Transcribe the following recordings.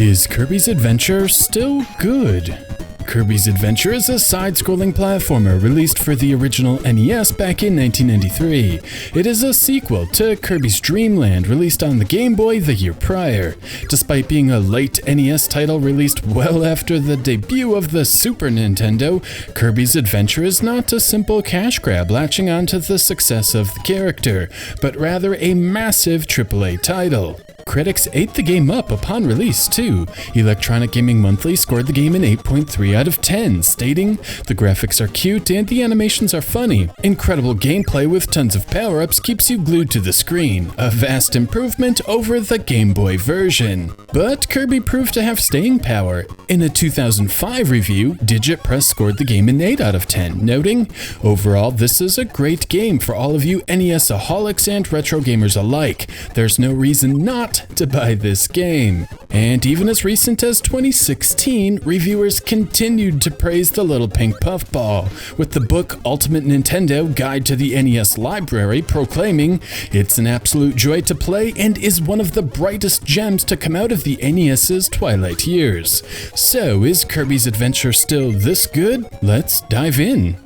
Is Kirby's Adventure still good? Kirby's Adventure is a side-scrolling platformer released for the original NES back in 1993. It is a sequel to Kirby's Dream Land, released on the Game Boy the year prior. Despite being a late NES title released well after the debut of the Super Nintendo, Kirby's Adventure is not a simple cash grab latching onto the success of the character, but rather a massive AAA title. Critics ate the game up upon release, too. Electronic Gaming Monthly scored the game an 8.3 out of 10, stating, "The graphics are cute and the animations are funny. Incredible gameplay with tons of power-ups keeps you glued to the screen. A vast improvement over the Game Boy version." But Kirby proved to have staying power. In a 2005 review, Digit Press scored the game an 8 out of 10, noting, "Overall, this is a great game for all of you NES-aholics and retro gamers alike. There's no reason not to buy this game." And even as recent as 2016, reviewers continued to praise the little pink puffball, with the book Ultimate Nintendo Guide to the NES Library proclaiming, "It's an absolute joy to play and is one of the brightest gems to come out of the NES's twilight years." So, is Kirby's Adventure still this good? Let's dive in.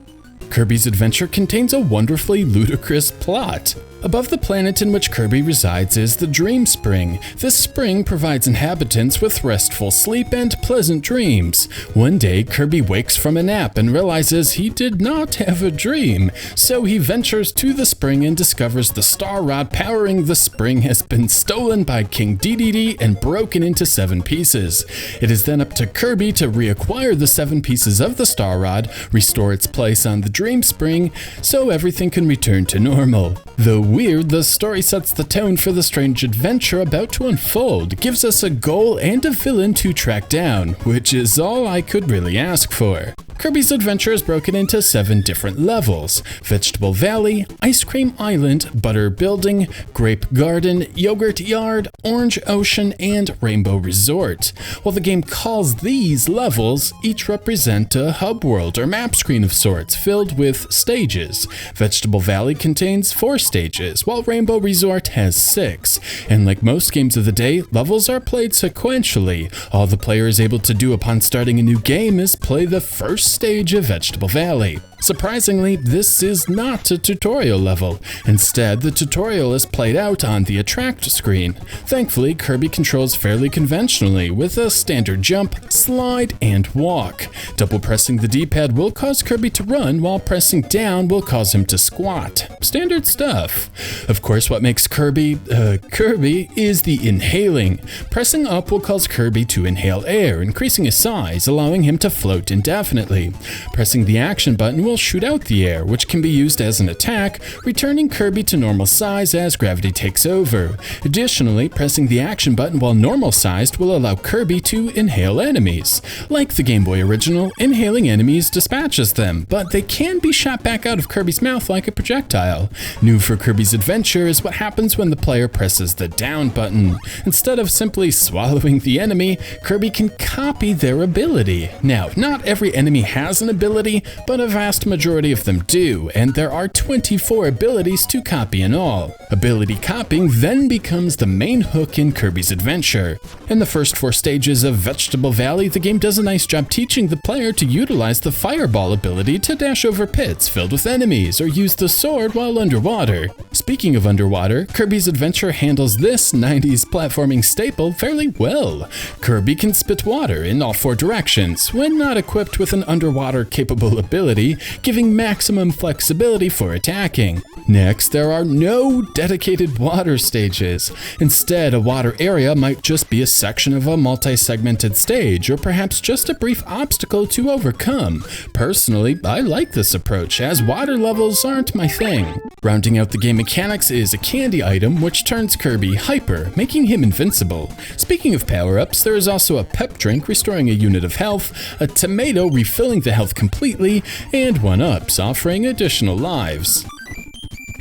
Kirby's Adventure contains a wonderfully ludicrous plot. Above the planet in which Kirby resides is the Dream Spring. This spring provides inhabitants with restful sleep and pleasant dreams. One day, Kirby wakes from a nap and realizes he did not have a dream, so he ventures to the spring and discovers the star rod powering the spring has been stolen by King Dedede and broken into 7 pieces. It is then up to Kirby to reacquire the 7 pieces of the star rod, restore its place on the Dream Spring, so everything can return to normal. Though weird, the story sets the tone for the strange adventure about to unfold, gives us a goal and a villain to track down, which is all I could really ask for. Kirby's Adventure is broken into 7 different levels: Vegetable Valley, Ice Cream Island, Butter Building, Grape Garden, Yogurt Yard, Orange Ocean, and Rainbow Resort. While the game calls these levels, each represent a hub world or map screen of sorts filled with stages. Vegetable Valley contains 4 stages, while Rainbow Resort has 6. And like most games of the day, levels are played sequentially. All the player is able to do upon starting a new game is play the first stage of Vegetable Valley. Surprisingly, this is not a tutorial level. Instead, the tutorial is played out on the Attract screen. Thankfully, Kirby controls fairly conventionally with a standard jump, slide, and walk. Double pressing the D-pad will cause Kirby to run, while pressing down will cause him to squat. Standard stuff. Of course, what makes Kirby is the inhaling. Pressing up will cause Kirby to inhale air, increasing his size, allowing him to float indefinitely. Pressing the action button will shoot out the air, which can be used as an attack, returning Kirby to normal size as gravity takes over. Additionally, pressing the action button while normal sized will allow Kirby to inhale enemies. Like the Game Boy original, inhaling enemies dispatches them, but they can be shot back out of Kirby's mouth like a projectile. New for Kirby's Adventure is what happens when the player presses the down button. Instead of simply swallowing the enemy, Kirby can copy their ability. Now, not every enemy has an ability, but a vast majority of them do, and there are 24 abilities to copy in all. Ability copying then becomes the main hook in Kirby's Adventure. In the first 4 stages of Vegetable Valley, the game does a nice job teaching the player to utilize the Fireball ability to dash over pits filled with enemies or use the sword while underwater. Speaking of underwater, Kirby's Adventure handles this 90s platforming staple fairly well. Kirby can spit water in all 4 directions when not equipped with an underwater capable ability, giving maximum flexibility for attacking. Next, there are no dedicated water stages. Instead, a water area might just be a section of a multi-segmented stage, or perhaps just a brief obstacle to overcome. Personally, I like this approach, as water levels aren't my thing. Rounding out the game mechanics is a candy item, which turns Kirby hyper, making him invincible. Speaking of power-ups, there is also a pep drink restoring a unit of health, a tomato refilling the health completely, and 1-ups offering additional lives.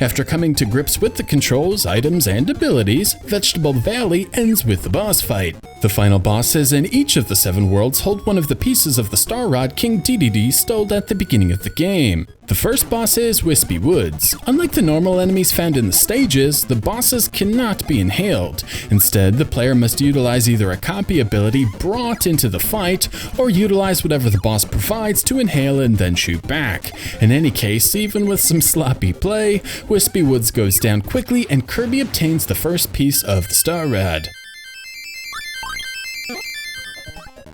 After coming to grips with the controls, items, and abilities, Vegetable Valley ends with the boss fight. The final bosses in each of the 7 worlds hold one of the pieces of the star rod King Dedede stole at the beginning of the game. The first boss is Wispy Woods. Unlike the normal enemies found in the stages, the bosses cannot be inhaled. Instead, the player must utilize either a copy ability brought into the fight, or utilize whatever the boss provides to inhale and then shoot back. In any case, even with some sloppy play, Wispy Woods goes down quickly and Kirby obtains the first piece of the star rod.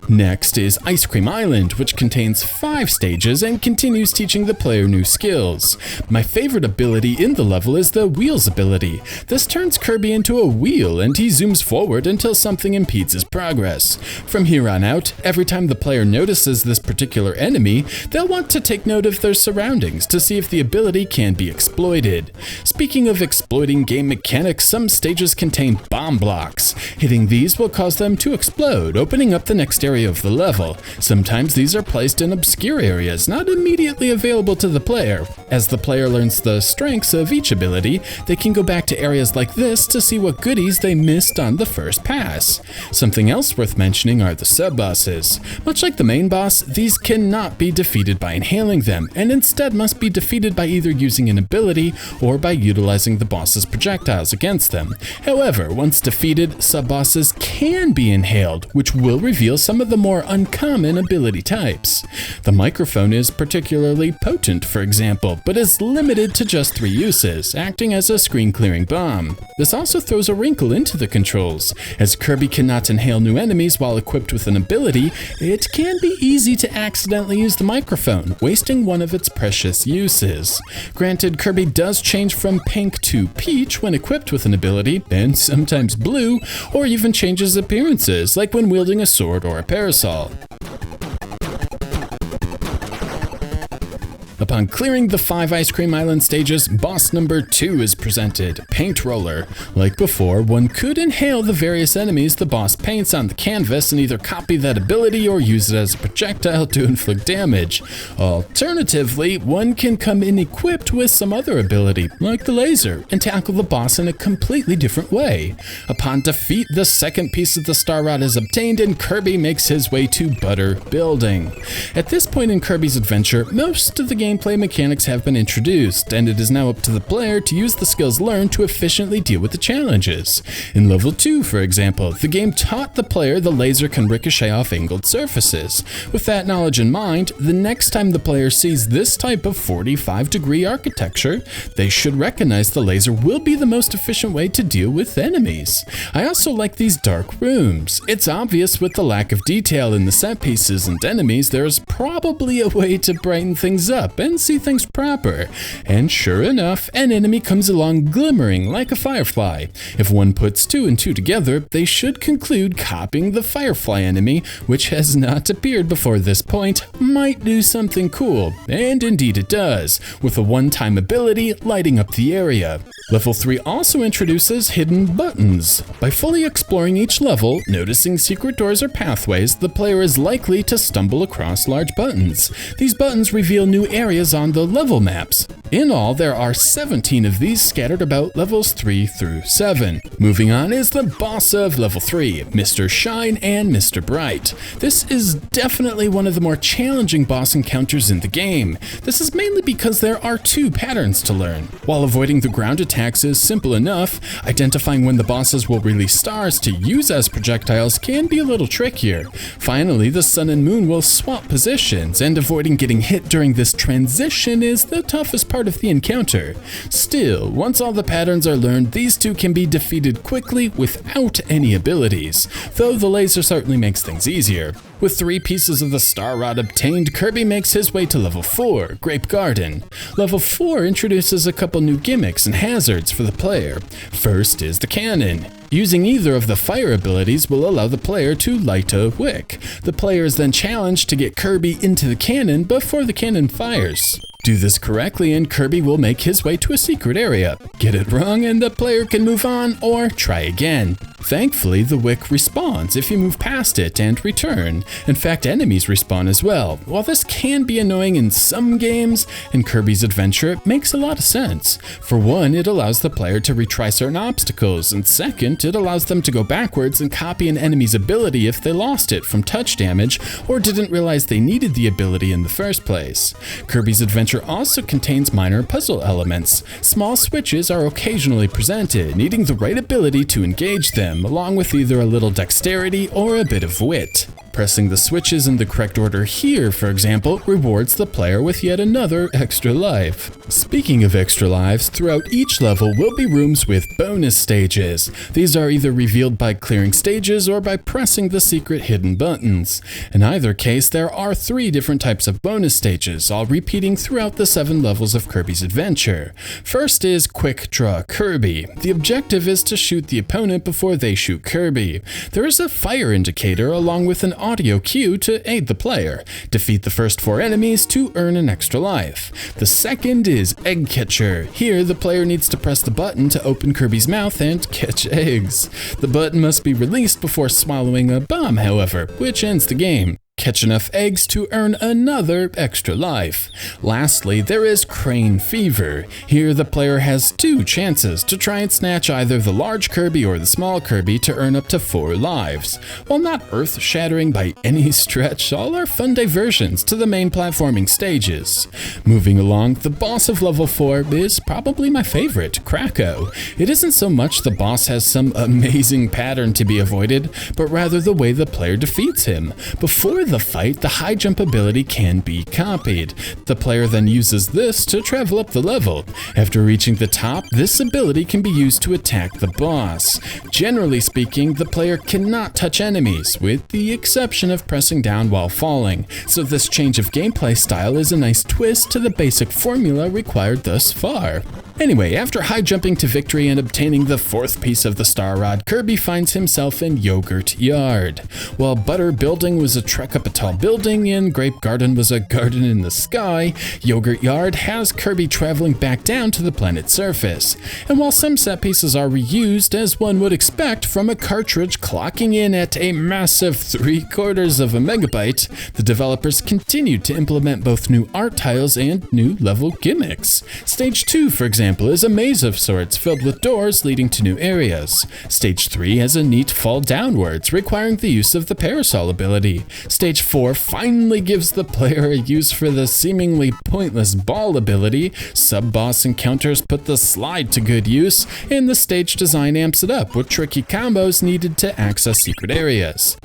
Next is Ice Cream Island, which contains 5 stages and continues teaching the player new skills. My favorite ability in the level is the Wheels ability. This turns Kirby into a wheel and he zooms forward until something impedes his progress. From here on out, every time the player notices this particular enemy, they'll want to take note of their surroundings to see if the ability can be exploited. Speaking of exploiting game mechanics, some stages contain bomb blocks. Hitting these will cause them to explode, opening up the next area of the level. Sometimes these are placed in obscure areas, not immediately available to the player. As the player learns the strengths of each ability, they can go back to areas like this to see what goodies they missed on the first pass. Something else worth mentioning are the sub-bosses. Much like the main boss, these cannot be defeated by inhaling them, and instead must be defeated by either using an ability or by utilizing the boss's projectiles against them. However, once defeated, sub-bosses can be inhaled, which will reveal some of the more uncommon ability types. The microphone is particularly potent, for example, but is limited to just 3 uses, acting as a screen-clearing bomb. This also throws a wrinkle into the controls. As Kirby cannot inhale new enemies while equipped with an ability, it can be easy to accidentally use the microphone, wasting one of its precious uses. Granted, Kirby does change from pink to peach when equipped with an ability, and sometimes blue, or even changes appearances, like when wielding a sword or a parasol. Upon clearing the 5 Ice Cream Island stages, boss number 2 is presented, Paint Roller. Like before, one could inhale the various enemies the boss paints on the canvas and either copy that ability or use it as a projectile to inflict damage. Alternatively, one can come in equipped with some other ability, like the laser, and tackle the boss in a completely different way. Upon defeat, the second piece of the star rod is obtained and Kirby makes his way to Butter Building. At this point in Kirby's adventure, most of the gameplay mechanics have been introduced, and it is now up to the player to use the skills learned to efficiently deal with the challenges. In level 2, for example, the game taught the player the laser can ricochet off angled surfaces. With that knowledge in mind, the next time the player sees this type of 45-degree architecture, they should recognize the laser will be the most efficient way to deal with enemies. I also like these dark rooms. It's obvious with the lack of detail in the set pieces and enemies, there's probably a way to brighten things up and see things proper. And sure enough, an enemy comes along glimmering like a firefly. If one puts 2 and 2 together, they should conclude copying the firefly enemy, which has not appeared before this point, might do something cool. And indeed it does, with a one-time ability lighting up the area. Level 3 also introduces hidden buttons. By fully exploring each level, noticing secret doors or pathways, the player is likely to stumble across large buttons. These buttons reveal new areas on the level maps. In all, there are 17 of these scattered about levels 3 through 7. Moving on is the boss of level 3, Mr. Shine and Mr. Bright. This is definitely one of the more challenging boss encounters in the game. This is mainly because there are 2 patterns to learn. While avoiding the ground attacks is simple enough, identifying when the bosses will release stars to use as projectiles can be a little trickier. Finally, the sun and moon will swap positions, and avoiding getting hit during this transition is the toughest part of the encounter. Still, once all the patterns are learned, these 2 can be defeated quickly without any abilities, though the laser certainly makes things easier. With 3 pieces of the star rod obtained, Kirby makes his way to level 4, Grape Garden. Level 4 introduces a couple new gimmicks and hazards for the player. First is the cannon. Using either of the fire abilities will allow the player to light a wick. The player is then challenged to get Kirby into the cannon before the cannon fires. Do this correctly and Kirby will make his way to a secret area. Get it wrong and the player can move on or try again. Thankfully, the wick respawns if you move past it and return. In fact, enemies respawn as well. While this can be annoying in some games, in Kirby's Adventure it makes a lot of sense. For one, it allows the player to retry certain obstacles, and second, it allows them to go backwards and copy an enemy's ability if they lost it from touch damage or didn't realize they needed the ability in the first place. Kirby's Adventure also contains minor puzzle elements. Small switches are occasionally presented, needing the right ability to engage them, along with either a little dexterity or a bit of wit. Pressing the switches in the correct order here, for example, rewards the player with yet another extra life. Speaking of extra lives, throughout each level will be rooms with bonus stages. These are either revealed by clearing stages or by pressing the secret hidden buttons. In either case, there are 3 different types of bonus stages, all repeating throughout the 7 levels of Kirby's Adventure. First is Quick Draw Kirby. The objective is to shoot the opponent before they shoot Kirby. There is a fire indicator along with an audio cue to aid the player. Defeat the first 4 enemies to earn an extra life. The second is Egg Catcher. Here, the player needs to press the button to open Kirby's mouth and catch eggs. The button must be released before swallowing a bomb, however, which ends the game. Catch enough eggs to earn another extra life. Lastly, there is Crane Fever. Here the player has 2 chances to try and snatch either the large Kirby or the small Kirby to earn up to 4 lives. While not earth-shattering by any stretch, all are fun diversions to the main platforming stages. Moving along, the boss of level 4 is probably my favorite, Krako. It isn't so much the boss has some amazing pattern to be avoided, but rather the way the player defeats him. Before the fight, the high jump ability can be copied. The player then uses this to travel up the level. After reaching the top, this ability can be used to attack the boss. Generally speaking, the player cannot touch enemies, with the exception of pressing down while falling, so this change of gameplay style is a nice twist to the basic formula required thus far. Anyway, after high jumping to victory and obtaining the 4th piece of the Star Rod, Kirby finds himself in Yogurt Yard. While Butter Building was a trek up a tall building and Grape Garden was a garden in the sky, Yogurt Yard has Kirby traveling back down to the planet's surface. And while some set pieces are reused, as one would expect from a cartridge clocking in at a massive 3/4 of a megabyte, the developers continued to implement both new art tiles and new level gimmicks. Stage 2, for example, is a maze of sorts filled with doors leading to new areas. Stage 3 has a neat fall downwards, requiring the use of the parasol ability. Stage 4 finally gives the player a use for the seemingly pointless ball ability. Sub-boss encounters put the slide to good use, and the stage design amps it up with tricky combos needed to access secret areas.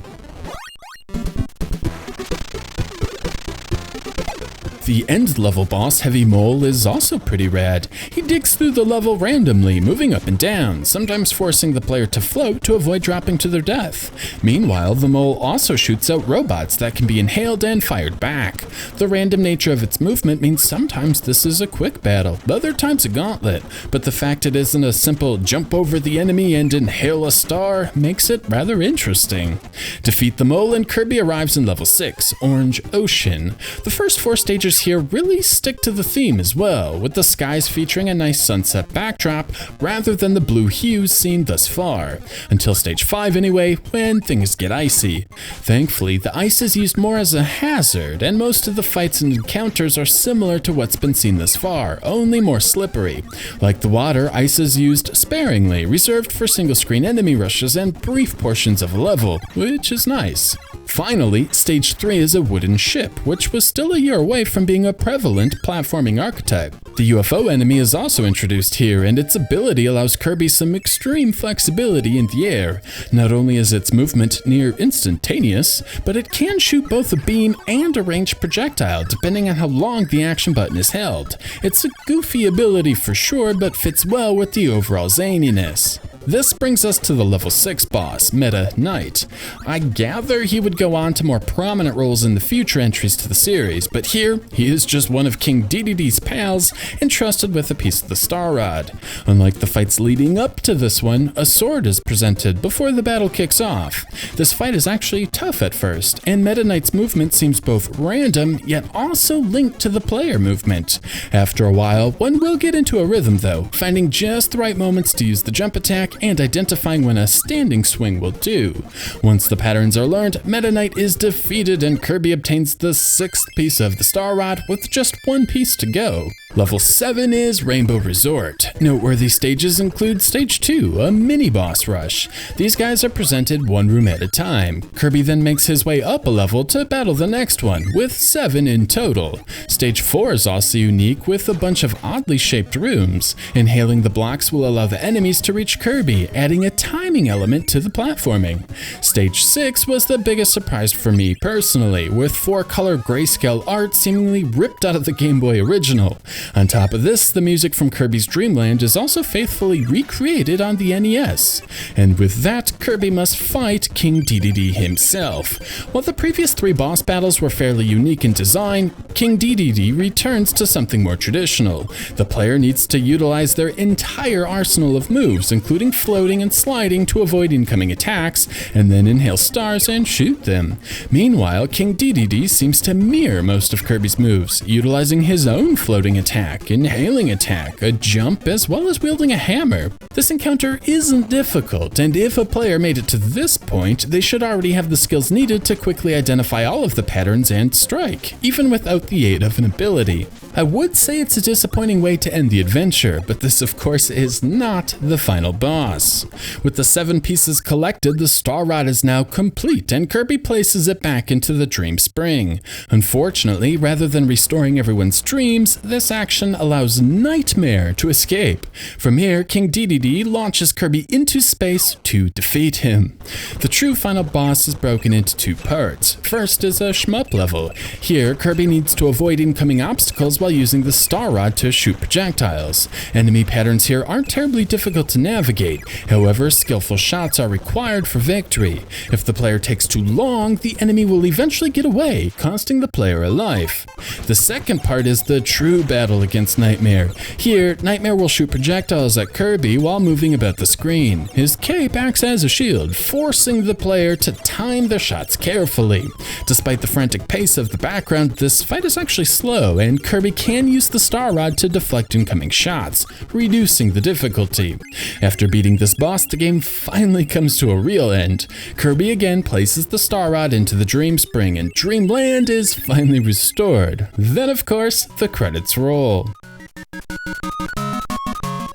The end level boss, Heavy Mole, is also pretty rad. He digs through the level randomly, moving up and down, sometimes forcing the player to float to avoid dropping to their death. Meanwhile, the mole also shoots out robots that can be inhaled and fired back. The random nature of its movement means sometimes this is a quick battle, other times a gauntlet, but the fact it isn't a simple jump over the enemy and inhale a star makes it rather interesting. Defeat the mole and Kirby arrives in level 6, Orange Ocean. The first 4 stages here really stick to the theme as well, with the skies featuring a nice sunset backdrop rather than the blue hues seen thus far. Until stage 5 anyway, when things get icy. Thankfully, the ice is used more as a hazard, and most of the fights and encounters are similar to what's been seen thus far, only more slippery. Like the water, ice is used sparingly, reserved for single-screen enemy rushes and brief portions of a level, which is nice. Finally, stage 3 is a wooden ship, which was still a year away from being a prevalent platforming archetype. The UFO enemy is also introduced here, and its ability allows Kirby some extreme flexibility in the air. Not only is its movement near instantaneous, but it can shoot both a beam and a ranged projectile, depending on how long the action button is held. It's a goofy ability for sure, but fits well with the overall zaniness. This brings us to the level 6 boss, Meta Knight. I gather he would go on to more prominent roles in the future entries to the series, but here he is just one of King Dedede's pals entrusted with a piece of the Star Rod. Unlike the fights leading up to this one, a sword is presented before the battle kicks off. This fight is actually tough at first, and Meta Knight's movement seems both random yet also linked to the player movement. After a while, one will get into a rhythm though, finding just the right moments to use the jump attack and identifying when a standing swing will do. Once the patterns are learned, Meta Knight is defeated and Kirby obtains the 6th piece of the Star Rod with just 1 piece to go. Level 7 is Rainbow Resort. Noteworthy stages include Stage 2, a mini-boss rush. These guys are presented 1 room at a time. Kirby then makes his way up a level to battle the next one, with 7 in total. Stage 4 is also unique with a bunch of oddly shaped rooms. Inhaling the blocks will allow the enemies to reach Kirby, adding a timing element to the platforming. Stage 6 was the biggest surprise for me personally, with 4-color grayscale art seemingly ripped out of the Game Boy original. On top of this, the music from Kirby's Dream Land is also faithfully recreated on the NES. And with that, Kirby must fight King Dedede himself. While the previous 3 boss battles were fairly unique in design, King Dedede returns to something more traditional. The player needs to utilize their entire arsenal of moves, including floating and sliding to avoid incoming attacks, and then inhale stars and shoot them. Meanwhile, King Dedede seems to mirror most of Kirby's moves, utilizing his own floating attack, inhaling attack, a jump, as well as wielding a hammer. This encounter isn't difficult, and if a player made it to this point, they should already have the skills needed to quickly identify all of the patterns and strike, even without the aid of an ability. I would say it's a disappointing way to end the adventure, but this of course is not the final boss. With the 7 pieces collected, the Star Rod is now complete, and Kirby places it back into the Dream Spring. Unfortunately, rather than restoring everyone's dreams, this action allows Nightmare to escape. From here, King Dedede launches Kirby into space to defeat him. The true final boss is broken into 2 parts. First is a shmup level. Here, Kirby needs to avoid incoming obstacles while using the Star Rod to shoot projectiles. Enemy patterns here aren't terribly difficult to navigate, however, skillful shots are required for victory. If the player takes too long, the enemy will eventually get away, costing the player a life. The second part is the true battle against Nightmare. Here, Nightmare will shoot projectiles at Kirby while moving about the screen. His cape acts as a shield, forcing the player to time their shots carefully. Despite the frantic pace of the background, this fight is actually slow, and Kirby can use the Star Rod to deflect incoming shots, reducing the difficulty. After beating this boss, the game finally comes to a real end. Kirby again places the Star Rod into the Dream Spring, and Dreamland is finally restored. Then, of course, the credits roll.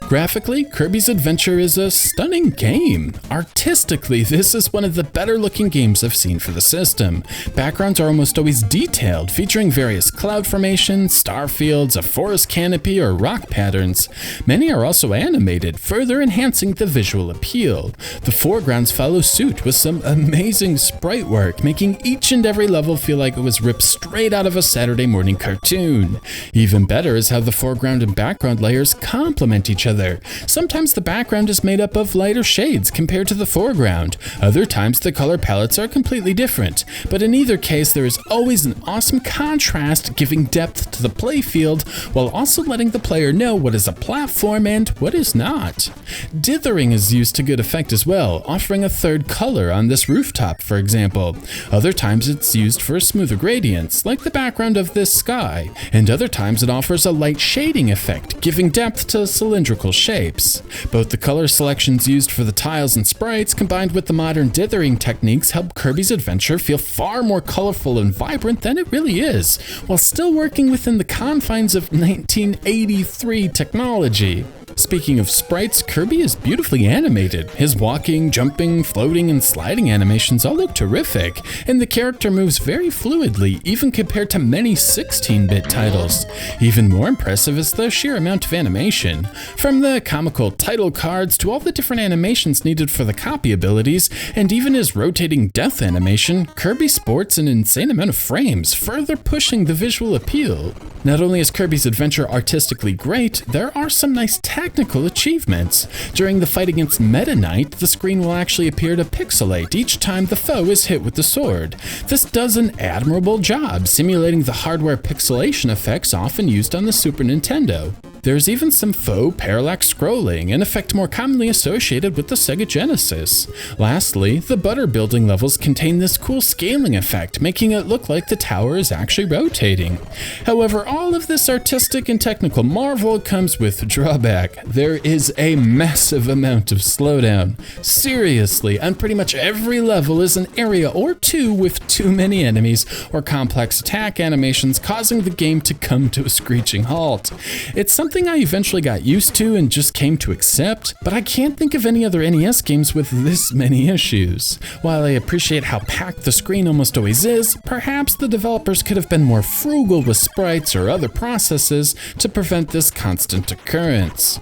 Graphically, Kirby's Adventure is a stunning game. Artistically, this is one of the better looking games I've seen for the system. Backgrounds are almost always detailed, featuring various cloud formations, star fields, a forest canopy, or rock patterns. Many are also animated, further enhancing the visual appeal. The foregrounds follow suit with some amazing sprite work, making each and every level feel like it was ripped straight out of a Saturday morning cartoon. Even better is how the foreground and background layers complement each other. Sometimes the background is made up of lighter shades compared to the foreground. Other times the color palettes are completely different. But in either case, there is always an awesome contrast, giving depth to the playfield while also letting the player know what is a platform and what is not. Dithering is used to good effect as well, offering a third color on this rooftop, for example. Other times it's used for smoother gradients, like the background of this sky. And other times it offers a light shading effect, giving depth to cylindrical shapes. Both the color selections used for the tiles and sprites combined with the modern dithering techniques help Kirby's Adventure feel far more colorful and vibrant than it really is, while still working within the confines of 1983 technology. Speaking of sprites, Kirby is beautifully animated. His walking, jumping, floating, and sliding animations all look terrific, and the character moves very fluidly, even compared to many 16-bit titles. Even more impressive is the sheer amount of animation. From the comical title cards to all the different animations needed for the copy abilities, and even his rotating death animation, Kirby sports an insane amount of frames, further pushing the visual appeal. Not only is Kirby's Adventure artistically great, there are some nice technical achievements. During the fight against Meta Knight, the screen will actually appear to pixelate each time the foe is hit with the sword. This does an admirable job, simulating the hardware pixelation effects often used on the Super Nintendo. There's even some faux parallax scrolling, an effect more commonly associated with the Sega Genesis. Lastly, the butter building levels contain this cool scaling effect, making it look like the tower is actually rotating. However, all of this artistic and technical marvel comes with a drawback. There is a massive amount of slowdown. Seriously, on pretty much every level is an area or two with too many enemies or complex attack animations causing the game to come to a screeching halt. It's something I eventually got used to and just came to accept, but I can't think of any other NES games with this many issues. While I appreciate how packed the screen almost always is, perhaps the developers could have been more frugal with sprites or other processes to prevent this constant occurrence.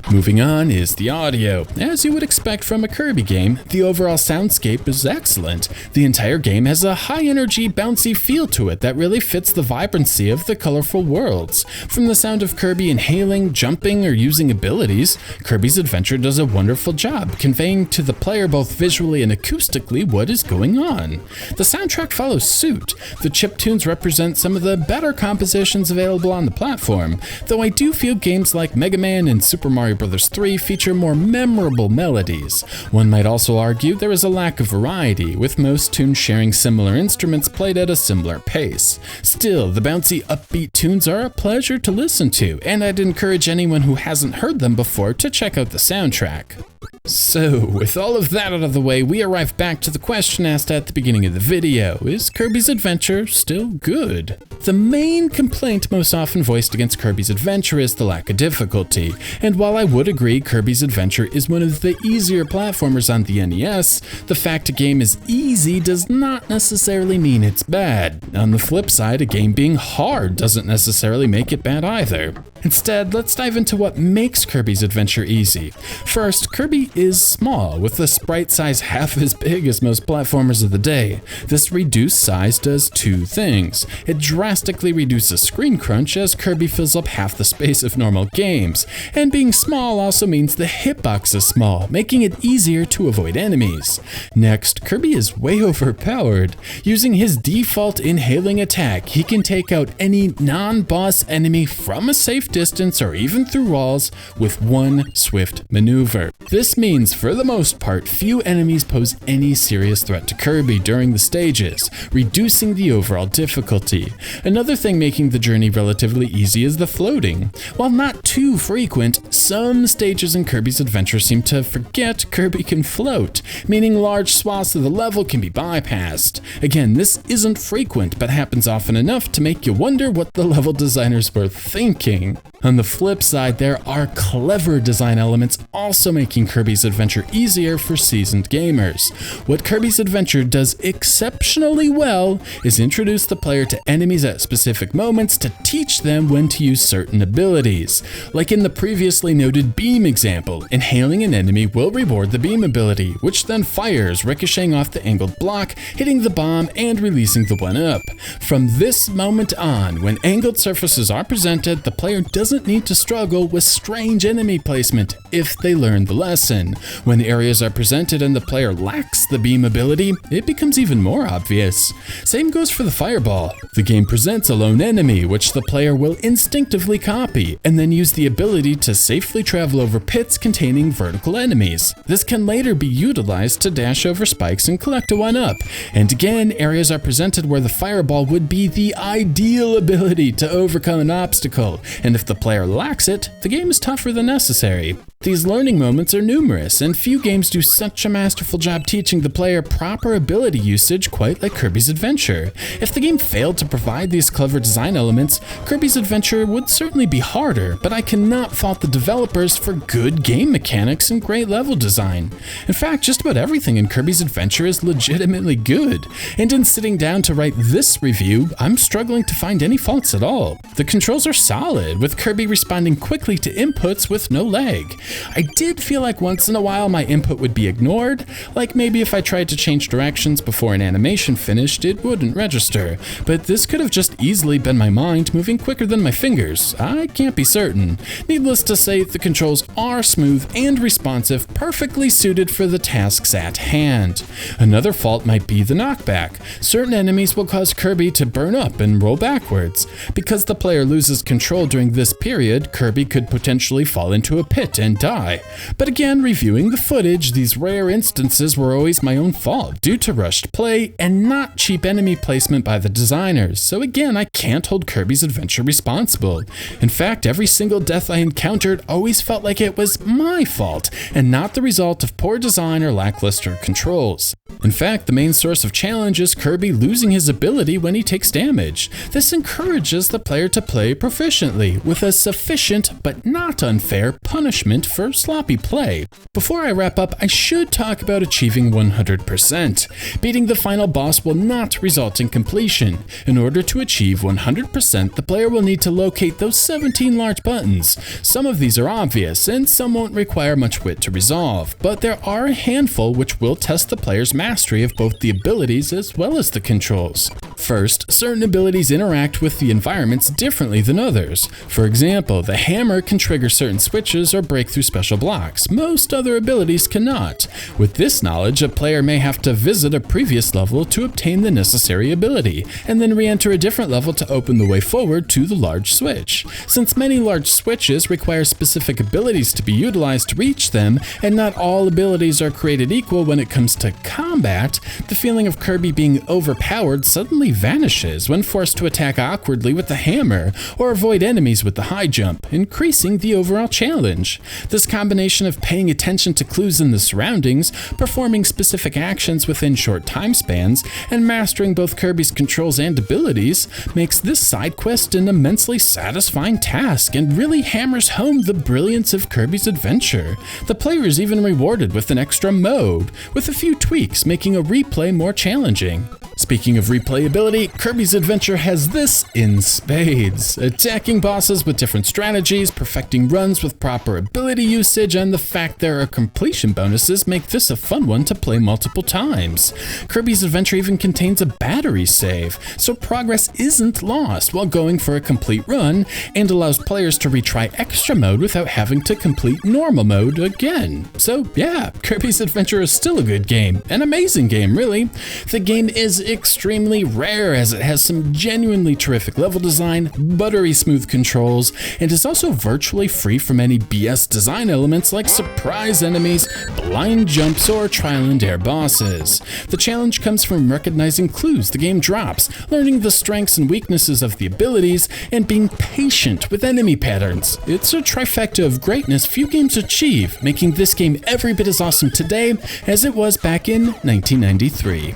Moving on is the audio. As you would expect from a Kirby game, the overall soundscape is excellent. The entire game has a high-energy, bouncy feel to it that really fits the vibrancy of the colorful worlds. From the sound of Kirby inhaling, jumping, or using abilities, Kirby's Adventure does a wonderful job conveying to the player both visually and acoustically what is going on. The soundtrack follows suit. The chiptunes represent some of the better compositions available on the platform, though I do feel games like Mega Man and Super Mario Bros. 3 feature more memorable melodies. One might also argue there is a lack of variety, with most tunes sharing similar instruments played at a similar pace. Still, the bouncy, upbeat tunes are a pleasure to listen to, and I'd encourage anyone who hasn't heard them before to check out the soundtrack. So, with all of that out of the way, we arrive back to the question asked at the beginning of the video: is Kirby's Adventure still good? The main complaint most often voiced against Kirby's Adventure is the lack of difficulty, and while I would agree Kirby's Adventure is one of the easier platformers on the NES, the fact a game is easy does not necessarily mean it's bad. On the flip side, a game being hard doesn't necessarily make it bad either. Instead, let's dive into what makes Kirby's Adventure easy. First, Kirby is small, with a sprite size half as big as most platformers of the day. This reduced size does two things. It drastically reduces screen crunch as Kirby fills up half the space of normal games, and being small also means the hitbox is small, making it easier to avoid enemies. Next, Kirby is way overpowered. Using his default inhaling attack, he can take out any non-boss enemy from a safe distance or even through walls with one swift maneuver. This means, for the most part, few enemies pose any serious threat to Kirby during the stages, reducing the overall difficulty. Another thing making the journey relatively easy is the floating. While not too frequent, some stages in Kirby's Adventure seem to forget Kirby can float, meaning large swaths of the level can be bypassed. Again, this isn't frequent, but happens often enough to make you wonder what the level designers were thinking. On the flip side, there are clever design elements also making Kirby's Adventure easier for seasoned gamers. What Kirby's Adventure does exceptionally well is introduce the player to enemies at specific moments to teach them when to use certain abilities. Like in the previously noted beam example, inhaling an enemy will reward the beam ability, which then fires, ricocheting off the angled block, hitting the bomb, and releasing the 1-up. From this moment on, when angled surfaces are presented, the player doesn't need to struggle with strange enemy placement if they learn the lesson. When areas are presented and the player lacks the beam ability, it becomes even more obvious. Same goes for the fireball. The game presents a lone enemy, which the player will instinctively copy, and then use the ability to safely travel over pits containing vertical enemies. This can later be utilized to dash over spikes and collect a 1-up. And again, areas are presented where the fireball would be the ideal ability to overcome an obstacle, and if the player lacks it, the game is tougher than necessary. These learning moments are numerous, and few games do such a masterful job teaching the player proper ability usage quite like Kirby's Adventure. If the game failed to provide these clever design elements, Kirby's Adventure would certainly be harder, but I cannot fault the developers for good game mechanics and great level design. In fact, just about everything in Kirby's Adventure is legitimately good, and in sitting down to write this review, I'm struggling to find any faults at all. The controls are solid, with Kirby responding quickly to inputs with no lag. I did feel like once in a while my input would be ignored, like maybe if I tried to change directions before an animation finished, it wouldn't register, but this could have just easily been my mind moving quicker than my fingers. I can't be certain. Needless to say, the controls are smooth and responsive, perfectly suited for the tasks at hand. Another fault might be the knockback. Certain enemies will cause Kirby to burn up and roll backwards. Because the player loses control during this period, Kirby could potentially fall into a pit and die. But again, reviewing the footage, these rare instances were always my own fault due to rushed play and not cheap enemy placement by the designers. So again, I can't hold Kirby's Adventure responsible. In fact, every single death I encountered always felt like it was my fault and not the result of poor design or lackluster controls. In fact, the main source of challenge is Kirby losing his ability when he takes damage. This encourages the player to play proficiently, with a sufficient but not unfair punishment for sloppy play. Before I wrap up, I should talk about achieving 100%. Beating the final boss will not result in completion. In order to achieve 100%, the player will need to locate those 17 large buttons. Some of these are obvious, and some won't require much wit to resolve, but there are a handful which will test the player's mastery of both the abilities as well as the controls. First, certain abilities interact with the environments differently than others. For example, the hammer can trigger certain switches or break through special blocks. Most other abilities cannot. With this knowledge, a player may have to visit a previous level to obtain the necessary ability, and then re-enter a different level to open the way forward to the large switch. Since many large switches require specific abilities to be utilized to reach them, and not all abilities are created equal when it comes to combat, the feeling of Kirby being overpowered suddenly vanishes when forced to attack awkwardly with the hammer or avoid enemies with the high jump, increasing the overall challenge. This combination of paying attention to clues in the surroundings, performing specific actions within short time spans, and mastering both Kirby's controls and abilities makes this side quest an immensely satisfying task and really hammers home the brilliance of Kirby's Adventure. The player is even rewarded with an extra mode, with a few tweaks making a replay more challenging. Speaking of replayability, Kirby's Adventure has this in spades. Attacking bosses with different strategies, perfecting runs with proper ability usage, and the fact there are completion bonuses make this a fun one to play multiple times. Kirby's Adventure even contains a battery save, so progress isn't lost while going for a complete run, and allows players to retry extra mode without having to complete normal mode again. So yeah, Kirby's Adventure is still a good game, an amazing game really. The game is extremely rare as it has some genuinely terrific level design, buttery smooth controls, and is also virtually free from any BS design elements like surprise enemies, blind jumps, or trial and error bosses. The challenge comes from recognizing clues the game drops, learning the strengths and weaknesses of the abilities, and being patient with enemy patterns. It's a trifecta of greatness few games achieve, making this game every bit as awesome today as it was back in 1993.